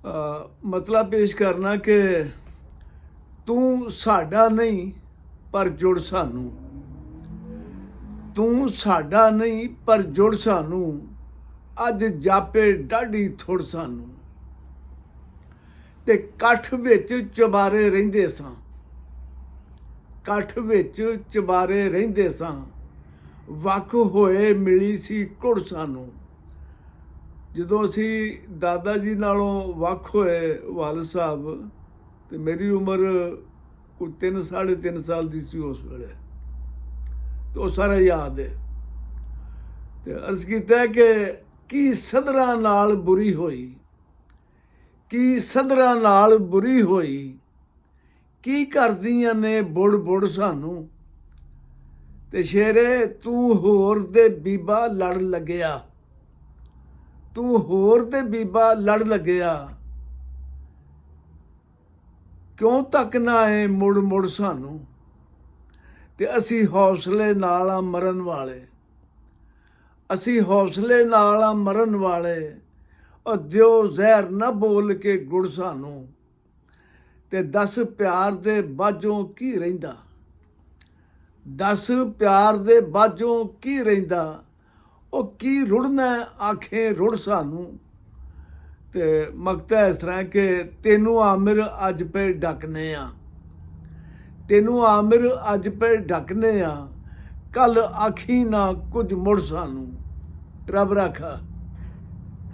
ਮਤਲਬ ਪੇਸ਼ ਕਰਨਾ ਕਿ ਤੂੰ ਸਾਡਾ ਨਹੀਂ ਪਰ ਜੁੜ ਸਾਨੂੰ, ਤੂੰ ਸਾਡਾ ਨਹੀਂ ਪਰ ਜੁੜ ਸਾਨੂੰ, ਅੱਜ ਜਾਪੇ ਡਾਢੀ ਥੁੜ ਸਾਨੂੰ। ਤੇ ਇਕੱਠ ਵਿੱਚ ਚੁਬਾਰੇ ਰਹਿੰਦੇ ਸਾਂ, ਇਕੱਠ ਵਿੱਚ ਚੁਬਾਰੇ ਰਹਿੰਦੇ ਸਾਂ, ਵੱਖ ਹੋਏ ਮਿਲੀ ਸੀ ਕੁੜ ਸਾਨੂੰ। ਜਦੋਂ ਅਸੀਂ ਦਾਦਾ ਜੀ ਨਾਲੋਂ ਵੱਖ ਹੋਏ ਵਾਲਦ ਸਾਹਿਬ, ਤੇ ਮੇਰੀ ਉਮਰ ਕੋਈ 3 ਸਾਢੇ 3 ਸਾਲ ਦੀ ਸੀ ਉਸ ਵੇਲੇ, ਤੇ ਉਹ ਸਾਰਾ ਯਾਦ ਹੈ। ਤੇ ਅਰਜ਼ ਕੀਤਾ ਕਿ ਕੀ ਸਦਰਾਂ ਨਾਲ ਬੁਰੀ ਹੋਈ, ਕੀ ਸਦਰਾਂ ਨਾਲ ਬੁਰੀ ਹੋਈ, ਕੀ ਕਰਦੀਆਂ ਨੇ ਬੁੜ ਬੁੜ ਸਾਨੂੰ। ਤੇ ਸ਼ੇਰੇ ਤੂੰ ਹੋਰ ਦੇ ਬੀਬਾ ਲੜ ਲੱਗਿਆ, ਤੂੰ ਹੋਰ ਦੇ ਬੀਬਾ ਲੜ ਲੱਗਿਆ, ਕਿਉਂ ਤੱਕ ਨਾ ਆਏ ਮੁੜ ਮੁੜ ਸਾਨੂੰ। ਤੇ ਅਸੀਂ ਹੌਸਲੇ ਨਾਲ ਆ ਮਰਨ ਵਾਲੇ, ਅਸੀਂ ਹੌਸਲੇ ਨਾਲ ਆ ਮਰਨ ਵਾਲੇ, ਉਹ ਦਿਓ ਜ਼ਹਿਰ ਨਾ ਬੋਲ ਕੇ ਗੁੜ ਸਾਨੂੰ। ਤੇ ਦੱਸ ਪਿਆਰ ਦੇ ਬਾਝੋਂ ਕੀ ਰਹਿੰਦਾ, ਦੱਸ ਪਿਆਰ ਦੇ ਬਾਝੋਂ ਕੀ ਰਹਿੰਦਾ, ਉਹ ਕੀ ਰੁੜਨਾ ਆਖੇ ਰੁੜ ਸਾਨੂੰ। ਤੇ ਮਕਤਾ ਇਸ ਤਰ੍ਹਾਂ ਕਿ ਤੈਨੂੰ ਆਮਿਰ ਅੱਜ ਪੇ ਡਕਨੇ ਆ, ਤੈਨੂੰ ਆਮਿਰ ਅੱਜ ਪੇ ਡਕਨੇ ਆ, ਕੱਲ ਆਖੀ ਨਾ ਕੁਝ ਮੁੜ ਸਾਨੂੰ। ਰੱਬ ਰਾਖਾ।